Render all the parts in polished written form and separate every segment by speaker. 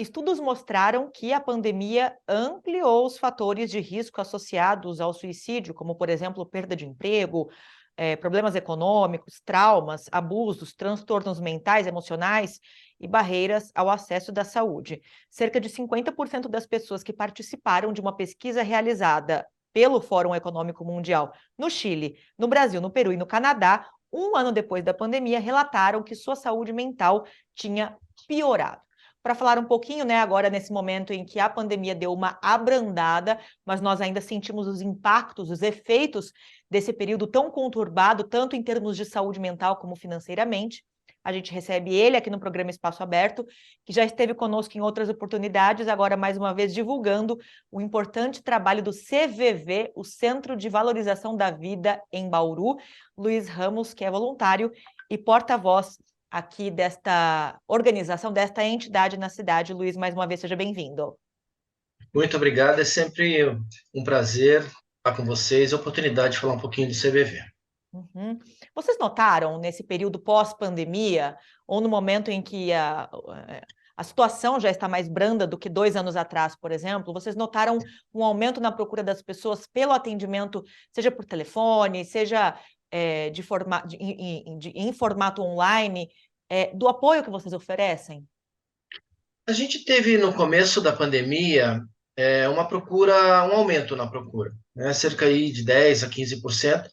Speaker 1: Estudos mostraram que a pandemia ampliou os fatores de risco associados ao suicídio, como, por exemplo, perda de emprego, problemas econômicos, traumas, abusos, transtornos mentais, emocionais e barreiras ao acesso da saúde. Cerca de 50% das pessoas que participaram de uma pesquisa realizada pelo Fórum Econômico Mundial no Chile, no Brasil, no Peru e no Canadá, um ano depois da pandemia, relataram que sua saúde mental tinha piorado. Para falar um pouquinho, né, agora nesse momento em que a pandemia deu uma abrandada, mas nós ainda sentimos os impactos, os efeitos desse período tão conturbado, tanto em termos de saúde mental como financeiramente. A gente recebe ele aqui no programa Espaço Aberto, que já esteve conosco em outras oportunidades, agora mais uma vez divulgando o importante trabalho do CVV, o Centro de Valorização da Vida em Bauru. Luiz Ramos, que é voluntário e porta-voz aqui desta organização, desta entidade na cidade. Luiz, mais uma vez, seja bem-vindo.
Speaker 2: Muito obrigado, é sempre um prazer estar com vocês, a oportunidade de falar um pouquinho do CVV.
Speaker 1: Uhum. Vocês notaram nesse período pós-pandemia, ou no momento em que a situação já está mais branda do que 2 anos atrás, por exemplo, vocês notaram um aumento na procura das pessoas pelo atendimento, seja por telefone, seja em formato online, do apoio que vocês oferecem?
Speaker 2: A gente teve no começo da pandemia uma procura, um aumento na procura, né? Cerca aí de 10 a 15%.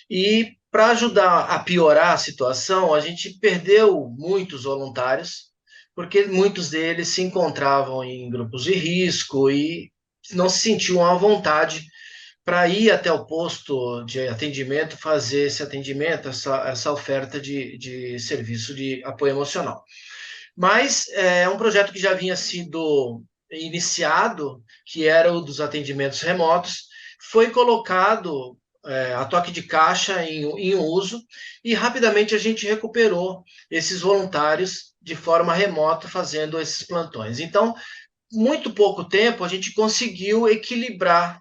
Speaker 2: E para ajudar a piorar a situação, a gente perdeu muitos voluntários, porque muitos deles se encontravam em grupos de risco e não se sentiam à vontade para ir até o posto de atendimento, fazer esse atendimento, essa oferta de serviço de apoio emocional. Mas é um projeto que já vinha sido iniciado, que era o dos atendimentos remotos, foi colocado a toque de caixa em uso e rapidamente a gente recuperou esses voluntários de forma remota fazendo esses plantões. Então, muito pouco tempo a gente conseguiu equilibrar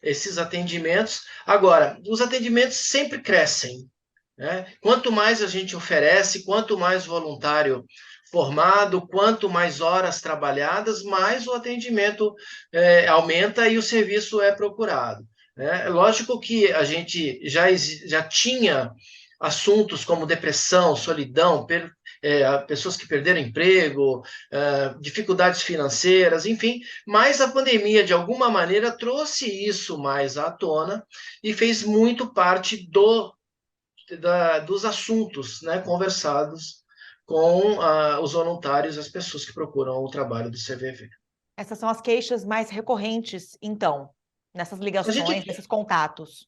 Speaker 2: esses atendimentos. Agora, os atendimentos sempre crescem, né? Quanto mais a gente oferece, quanto mais voluntário formado, quanto mais horas trabalhadas, mais o atendimento aumenta e o serviço é procurado, né? Lógico que a gente já tinha assuntos como depressão, solidão, pessoas que perderam emprego, dificuldades financeiras, enfim, mas a pandemia, de alguma maneira, trouxe isso mais à tona e fez muito parte dos assuntos, né, conversados com os voluntários, as pessoas que procuram o trabalho do CVV.
Speaker 1: Essas são as queixas mais recorrentes, então, nessas
Speaker 2: A
Speaker 1: ligações,
Speaker 2: gente,
Speaker 1: nesses contatos.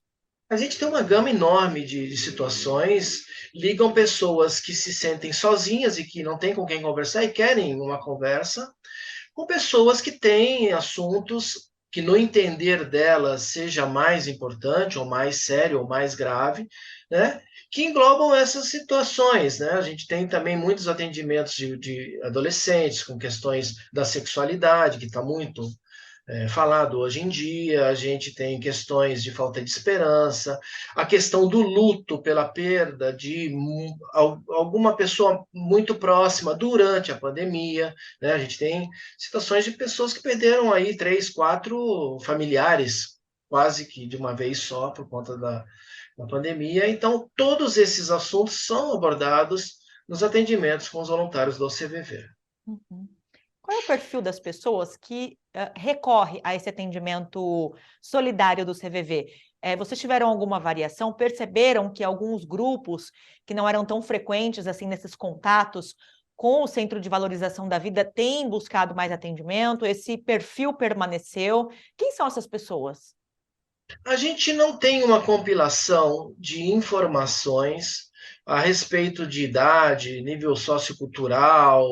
Speaker 2: a gente tem uma gama enorme de situações, ligam pessoas que se sentem sozinhas e que não têm com quem conversar e querem uma conversa, com pessoas que têm assuntos que, no entender delas, seja mais importante, ou mais sério, ou mais grave, né? Que englobam essas situações, né? A gente tem também muitos atendimentos de adolescentes com questões da sexualidade, que está muito falado hoje em dia, a gente tem questões de falta de esperança, a questão do luto pela perda de alguma pessoa muito próxima durante a pandemia, né? A gente tem situações de pessoas que perderam aí 3, 4 familiares, quase que de uma vez só, por conta da pandemia. Então, todos esses assuntos são abordados nos atendimentos com os voluntários do CVV.
Speaker 1: Uhum. Qual é o perfil das pessoas que recorre a esse atendimento solidário do CVV? Vocês tiveram alguma variação? Perceberam que alguns grupos que não eram tão frequentes assim nesses contatos com o Centro de Valorização da Vida têm buscado mais atendimento? Esse perfil permaneceu? Quem são essas pessoas?
Speaker 2: A gente não tem uma compilação de informações a respeito de idade, nível sociocultural,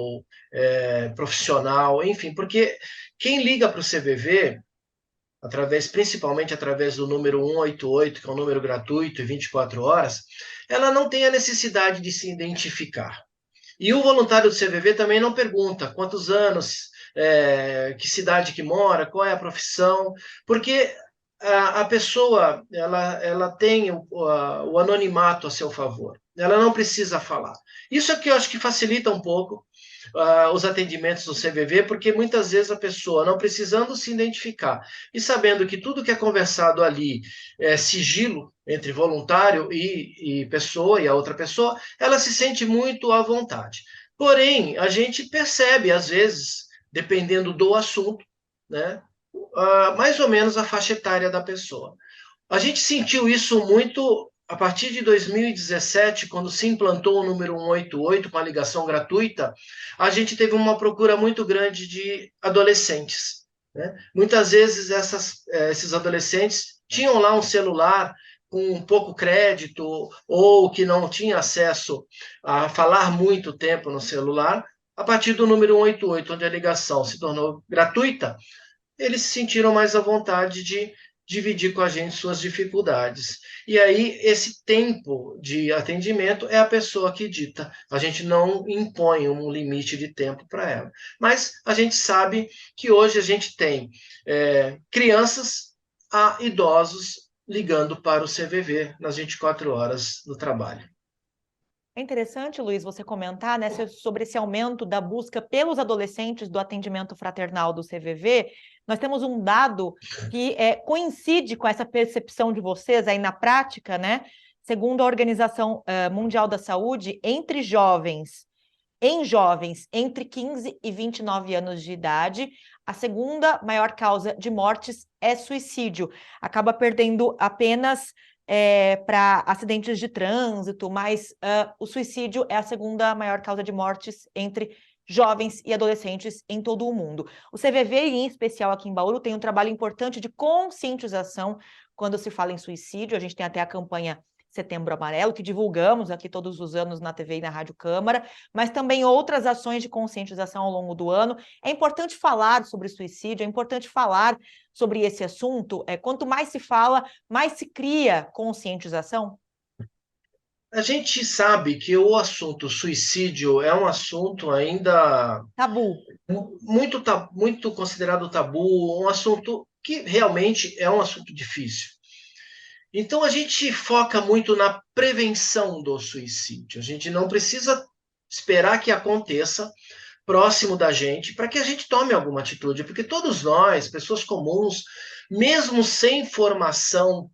Speaker 2: profissional, enfim, porque quem liga para o CVV, principalmente através do número 188, que é um número gratuito e 24 horas, ela não tem a necessidade de se identificar. E o voluntário do CVV também não pergunta quantos anos, que cidade que mora, qual é a profissão, porque a pessoa ela tem o anonimato a seu favor. Ela não precisa falar. Isso é que eu acho que facilita um pouco os atendimentos do CVV, porque muitas vezes a pessoa, não precisando se identificar e sabendo que tudo que é conversado ali é sigilo entre voluntário e pessoa, e a outra pessoa, ela se sente muito à vontade. Porém, a gente percebe, às vezes, dependendo do assunto, né, mais ou menos a faixa etária da pessoa. A gente sentiu isso muito a partir de 2017, quando se implantou o número 188 com a ligação gratuita, a gente teve uma procura muito grande de adolescentes, né? Muitas vezes esses adolescentes tinham lá um celular com pouco crédito ou que não tinha acesso a falar muito tempo no celular. A partir do número 188, onde a ligação se tornou gratuita, eles se sentiram mais à vontade de dividir com a gente suas dificuldades. E aí, esse tempo de atendimento é a pessoa que dita. A gente não impõe um limite de tempo para ela. Mas a gente sabe que hoje a gente tem crianças a idosos ligando para o CVV nas 24 horas do trabalho.
Speaker 1: É interessante, Luiz, você comentar, né, sobre esse aumento da busca pelos adolescentes do atendimento fraternal do CVV. Nós temos um dado que coincide com essa percepção de vocês aí na prática, né? Segundo a Organização Mundial da Saúde, em jovens entre 15 e 29 anos de idade, a segunda maior causa de mortes é suicídio. Acaba perdendo apenas para acidentes de trânsito, mas o suicídio é a segunda maior causa de mortes entre jovens e adolescentes em todo o mundo. O CVV, em especial aqui em Bauru, tem um trabalho importante de conscientização quando se fala em suicídio. A gente tem até a campanha Setembro Amarelo, que divulgamos aqui todos os anos na TV e na Rádio Câmara, mas também outras ações de conscientização ao longo do ano. É importante falar sobre suicídio, é importante falar sobre esse assunto. Quanto mais se fala, mais se cria conscientização.
Speaker 2: A gente sabe que o assunto suicídio é um assunto ainda
Speaker 1: Tabu.
Speaker 2: muito considerado tabu, um assunto que realmente é um assunto difícil. Então a gente foca muito na prevenção do suicídio. A gente não precisa esperar que aconteça próximo da gente para que a gente tome alguma atitude, porque todos nós, pessoas comuns, mesmo sem formação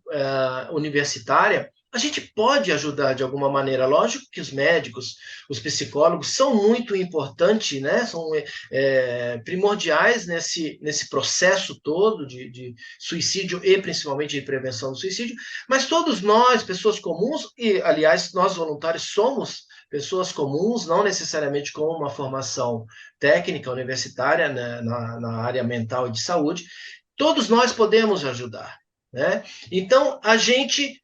Speaker 2: universitária, a gente pode ajudar de alguma maneira. Lógico que os médicos, os psicólogos são muito importantes, né? São primordiais nesse processo todo de suicídio e principalmente de prevenção do suicídio, mas todos nós, pessoas comuns, e aliás, nós voluntários somos pessoas comuns, não necessariamente com uma formação técnica universitária, né, na área mental e de saúde, todos nós podemos ajudar. Né? Então, a gente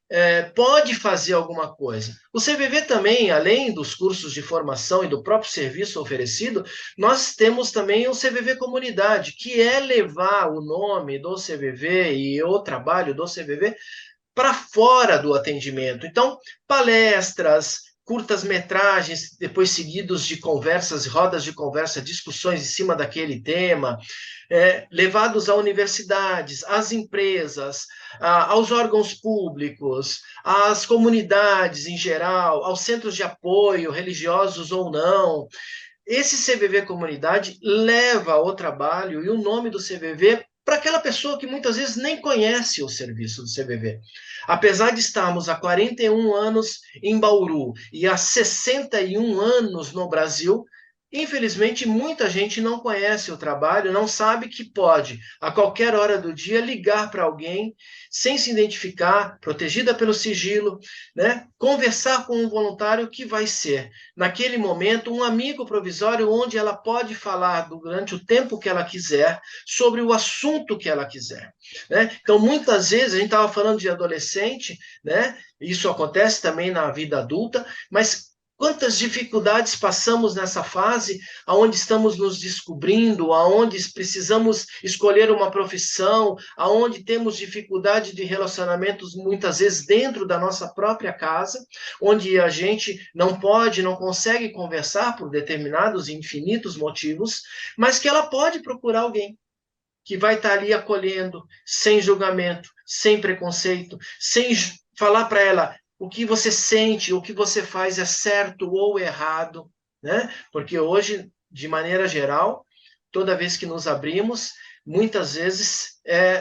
Speaker 2: pode fazer alguma coisa. O CVV também, além dos cursos de formação e do próprio serviço oferecido, nós temos também o CVV Comunidade, que é levar o nome do CVV e o trabalho do CVV para fora do atendimento. Então, palestras, curtas-metragens, depois seguidos de conversas, rodas de conversa, discussões em cima daquele tema, levados a universidades, às empresas, aos órgãos públicos, às comunidades em geral, aos centros de apoio, religiosos ou não. Esse CVV Comunidade leva o trabalho e o nome do CVV para aquela pessoa que muitas vezes nem conhece o serviço do CVV. Apesar de estarmos há 41 anos em Bauru e há 61 anos no Brasil, infelizmente muita gente não conhece o trabalho, não sabe que pode, a qualquer hora do dia, ligar para alguém sem se identificar, protegida pelo sigilo, né? Conversar com um voluntário que vai ser, naquele momento, um amigo provisório onde ela pode falar durante o tempo que ela quiser sobre o assunto que ela quiser. Né? Então, muitas vezes, a gente estava falando de adolescente, né? Isso acontece também na vida adulta, mas quantas dificuldades passamos nessa fase, aonde estamos nos descobrindo, aonde precisamos escolher uma profissão, aonde temos dificuldade de relacionamentos muitas vezes dentro da nossa própria casa, onde a gente não pode, não consegue conversar por determinados e infinitos motivos, mas que ela pode procurar alguém que vai estar ali acolhendo, sem julgamento, sem preconceito, sem falar para ela o que você sente, o que você faz é certo ou errado, né? Porque hoje de maneira geral, toda vez que nos abrimos, muitas vezes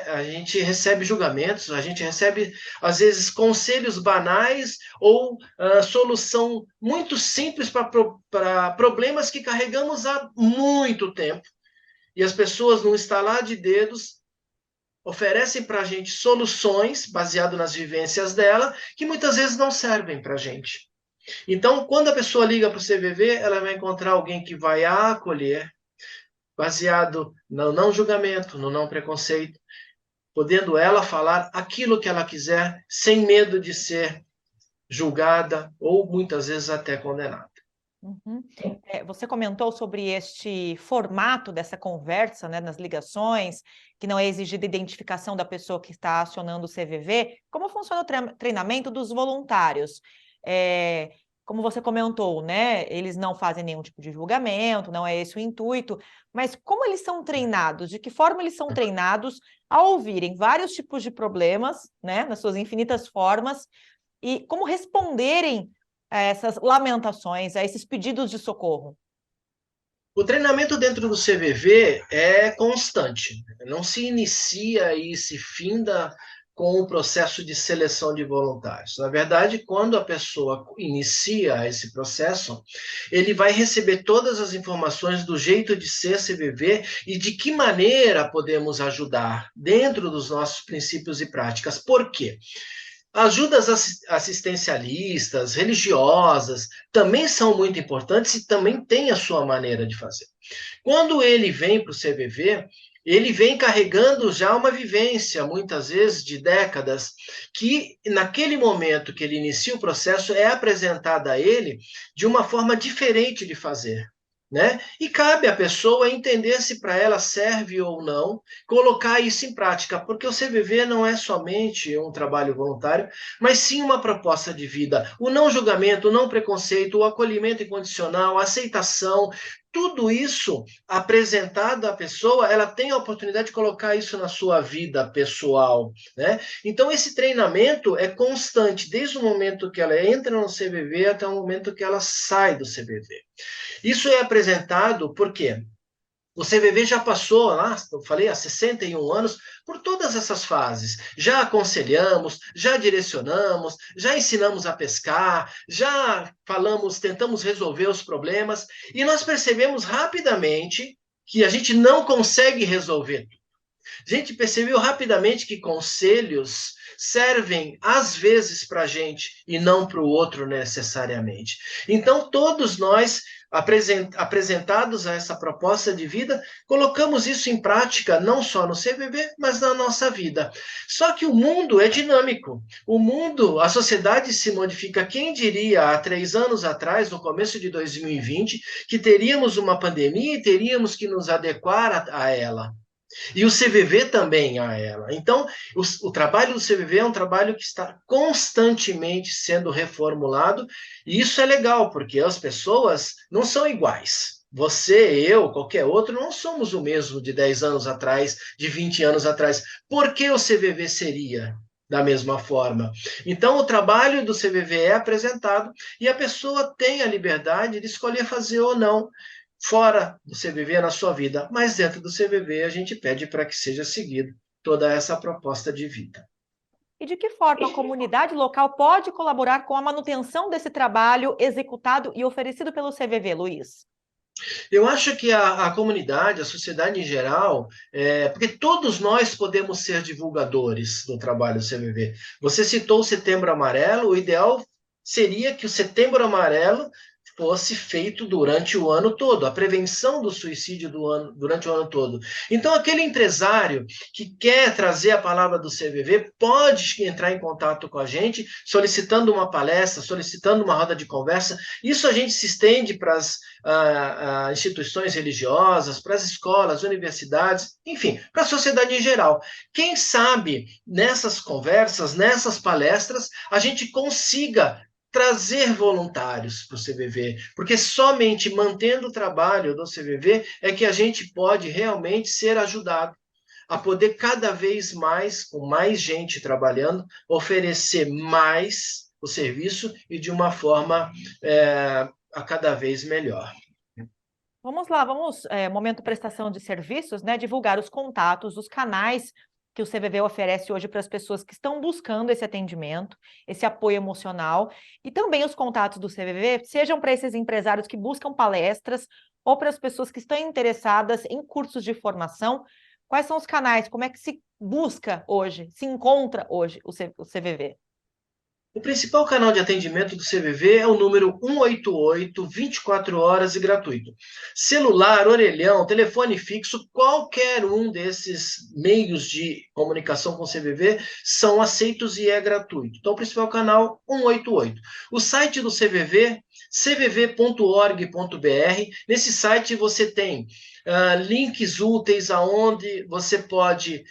Speaker 2: a gente recebe julgamentos, a gente recebe, às vezes, conselhos banais ou solução muito simples para problemas que carregamos há muito tempo. E as pessoas, num estalar de dedos, oferecem para a gente soluções baseadas nas vivências dela, que muitas vezes não servem para a gente. Então, quando a pessoa liga para o CVV, ela vai encontrar alguém que vai a acolher, baseado no não julgamento, no não preconceito, podendo ela falar aquilo que ela quiser, sem medo de ser julgada ou muitas vezes até condenada.
Speaker 1: Uhum. Você comentou sobre este formato dessa conversa, né, nas ligações, que não é exigida identificação da pessoa que está acionando o CVV. Como funciona o treinamento dos voluntários? Como você comentou, né, eles não fazem nenhum tipo de julgamento, não é esse o intuito, mas como eles são treinados? De que forma eles são treinados a ouvirem vários tipos de problemas, né, nas suas infinitas formas, e como responderem a essas lamentações, a esses pedidos de socorro?
Speaker 2: O treinamento dentro do CVV é constante, não se inicia e se finda com o processo de seleção de voluntários. Na verdade, quando a pessoa inicia esse processo, ele vai receber todas as informações do jeito de ser CVV e de que maneira podemos ajudar dentro dos nossos princípios e práticas. Por quê? Ajudas assistencialistas, religiosas, também são muito importantes e também têm a sua maneira de fazer. Quando ele vem para o CVV, ele vem carregando já uma vivência, muitas vezes de décadas, que naquele momento que ele inicia o processo é apresentada a ele de uma forma diferente de fazer. Né? E cabe à pessoa entender se para ela serve ou não, colocar isso em prática, porque o CVV não é somente um trabalho voluntário, mas sim uma proposta de vida. O não julgamento, o não preconceito, o acolhimento incondicional, a aceitação, tudo isso apresentado à pessoa, ela tem a oportunidade de colocar isso na sua vida pessoal, né? Então, esse treinamento é constante, desde o momento que ela entra no CVV até o momento que ela sai do CVV. Isso é apresentado porque o CVV já passou lá, eu falei, há 61 anos, por todas essas fases. Já aconselhamos, já direcionamos, já ensinamos a pescar, já falamos, tentamos resolver os problemas, e nós percebemos rapidamente que a gente não consegue resolver. A gente percebeu rapidamente que conselhos servem às vezes para a gente e não para o outro necessariamente. Então, todos nós, apresentados a essa proposta de vida, colocamos isso em prática não só no CVV, mas na nossa vida. Só que o mundo é dinâmico. O mundo, a sociedade se modifica. Quem diria há 3 anos atrás, no começo de 2020, que teríamos uma pandemia e teríamos que nos adequar a ela? E o CVV também a ela. Então, o trabalho do CVV é um trabalho que está constantemente sendo reformulado, e isso é legal, porque as pessoas não são iguais. Você, eu, qualquer outro, não somos o mesmo de 10 anos atrás, de 20 anos atrás. Por que o CVV seria da mesma forma? Então, o trabalho do CVV é apresentado e a pessoa tem a liberdade de escolher fazer ou não fora do CVV na sua vida, mas dentro do CVV a gente pede para que seja seguido toda essa proposta de vida.
Speaker 1: E de que forma a comunidade local pode colaborar com a manutenção desse trabalho executado e oferecido pelo CVV, Luiz?
Speaker 2: Eu acho que a comunidade, a sociedade em geral, porque todos nós podemos ser divulgadores do trabalho do CVV. Você citou o Setembro Amarelo, o ideal seria que o Setembro Amarelo fosse feito durante o ano todo, a prevenção do suicídio durante o ano todo. Então, aquele empresário que quer trazer a palavra do CVV pode entrar em contato com a gente, solicitando uma palestra, solicitando uma roda de conversa. Isso a gente se estende para as instituições religiosas, para as escolas, universidades, enfim, para a sociedade em geral. Quem sabe nessas conversas, nessas palestras, a gente consiga trazer voluntários para o CVV, porque somente mantendo o trabalho do CVV é que a gente pode realmente ser ajudado a poder cada vez mais, com mais gente trabalhando, oferecer mais o serviço e de uma forma a cada vez melhor.
Speaker 1: Vamos lá, momento prestação de serviços, né? Divulgar os contatos, os canais que o CVV oferece hoje para as pessoas que estão buscando esse atendimento, esse apoio emocional, e também os contatos do CVV, sejam para esses empresários que buscam palestras ou para as pessoas que estão interessadas em cursos de formação. Quais são os canais? Como é que se busca hoje, se encontra hoje o CVV?
Speaker 2: O principal canal de atendimento do CVV é o número 188, 24 horas e gratuito. Celular, orelhão, telefone fixo, qualquer um desses meios de comunicação com o CVV são aceitos e é gratuito. Então, o principal canal 188. O site do CVV, cvv.org.br. Nesse site você tem links úteis aonde você pode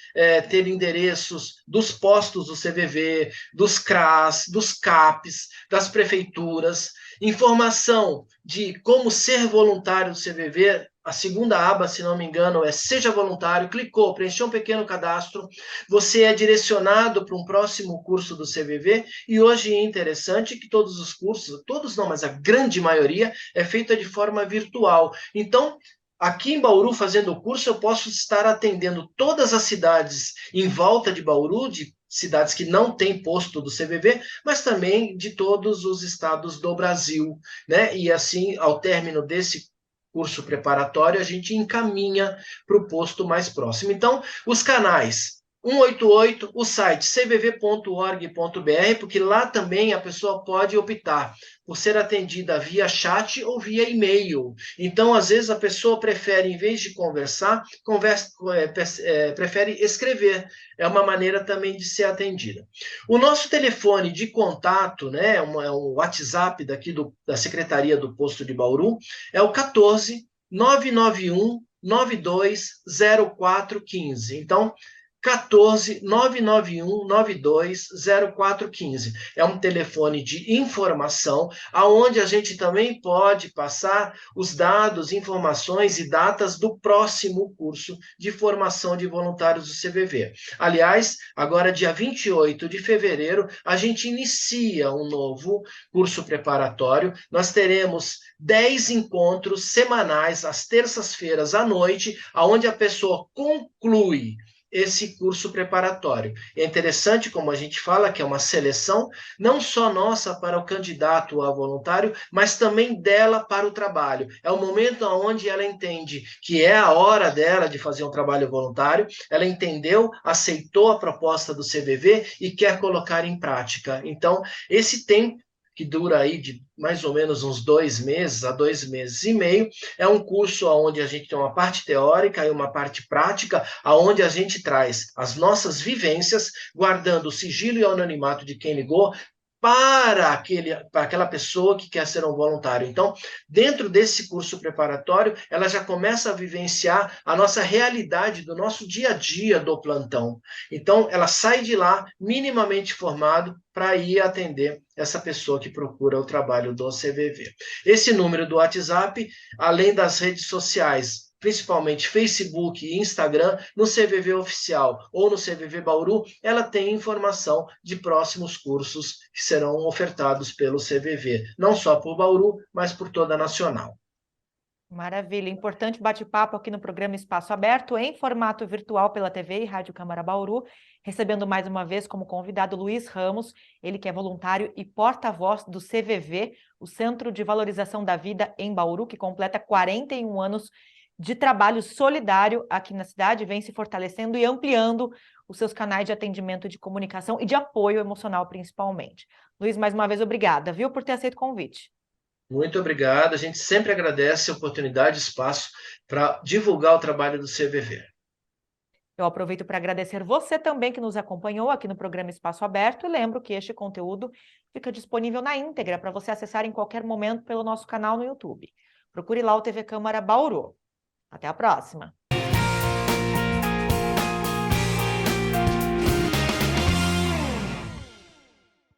Speaker 2: ter endereços dos postos do CVV, dos CRAS, dos CAPs, das prefeituras, informação de como ser voluntário do CVV. A segunda aba, se não me engano, é Seja Voluntário. Clicou, preencheu um pequeno cadastro, você é direcionado para um próximo curso do CVV, e hoje é interessante que todos os cursos, todos não, mas a grande maioria, é feita de forma virtual. Então, aqui em Bauru, fazendo o curso, eu posso estar atendendo todas as cidades em volta de Bauru, de cidades que não têm posto do CVV, mas também de todos os estados do Brasil, né? E assim, ao término desse curso preparatório, a gente encaminha para o posto mais próximo. Então, os canais 188, o site cvv.org.br, porque lá também a pessoa pode optar por ser atendida via chat ou via e-mail. Então, às vezes, a pessoa prefere, em vez de conversar, prefere escrever. É uma maneira também de ser atendida. O nosso telefone de contato, né, é um WhatsApp daqui da Secretaria do Posto de Bauru, é o 14 991 920415. Então, 14 991 920415. É um telefone de informação, aonde a gente também pode passar os dados, informações e datas do próximo curso de formação de voluntários do CVV. Aliás, agora dia 28 de fevereiro, a gente inicia um novo curso preparatório. Nós teremos 10 encontros semanais, às terças-feiras à noite, aonde a pessoa conclui esse curso preparatório. É interessante, como a gente fala, que é uma seleção não só nossa para o candidato a voluntário, mas também dela para o trabalho. É o momento onde ela entende que é a hora dela de fazer um trabalho voluntário, ela entendeu, aceitou a proposta do CVV e quer colocar em prática. Então, esse tempo que dura aí de mais ou menos uns 2 meses a 2 meses e meio. É um curso onde a gente tem uma parte teórica e uma parte prática, onde a gente traz as nossas vivências, guardando o sigilo e o anonimato de quem ligou, para aquela pessoa que quer ser um voluntário. Então, dentro desse curso preparatório, ela já começa a vivenciar a nossa realidade do nosso dia a dia do plantão. Então, ela sai de lá minimamente formado para ir atender essa pessoa que procura o trabalho do CVV. Esse número do WhatsApp, além das redes sociais, principalmente Facebook e Instagram, no CVV Oficial ou no CVV Bauru, ela tem informação de próximos cursos que serão ofertados pelo CVV, não só por Bauru, mas por toda a Nacional.
Speaker 1: Maravilha, importante bate-papo aqui no programa Espaço Aberto, em formato virtual pela TV e Rádio Câmara Bauru, recebendo mais uma vez como convidado Luiz Ramos, ele que é voluntário e porta-voz do CVV, o Centro de Valorização da Vida em Bauru, que completa 41 anos de trabalho solidário aqui na cidade, vem se fortalecendo e ampliando os seus canais de atendimento, de comunicação e de apoio emocional, principalmente. Luiz, mais uma vez, obrigada, viu, por ter aceito o convite.
Speaker 2: Muito obrigado. A gente sempre agradece a oportunidade e espaço para divulgar o trabalho do CVV.
Speaker 1: Eu aproveito para agradecer você também que nos acompanhou aqui no programa Espaço Aberto e lembro que este conteúdo fica disponível na íntegra para você acessar em qualquer momento pelo nosso canal no YouTube. Procure lá o TV Câmara Bauru. Até a próxima!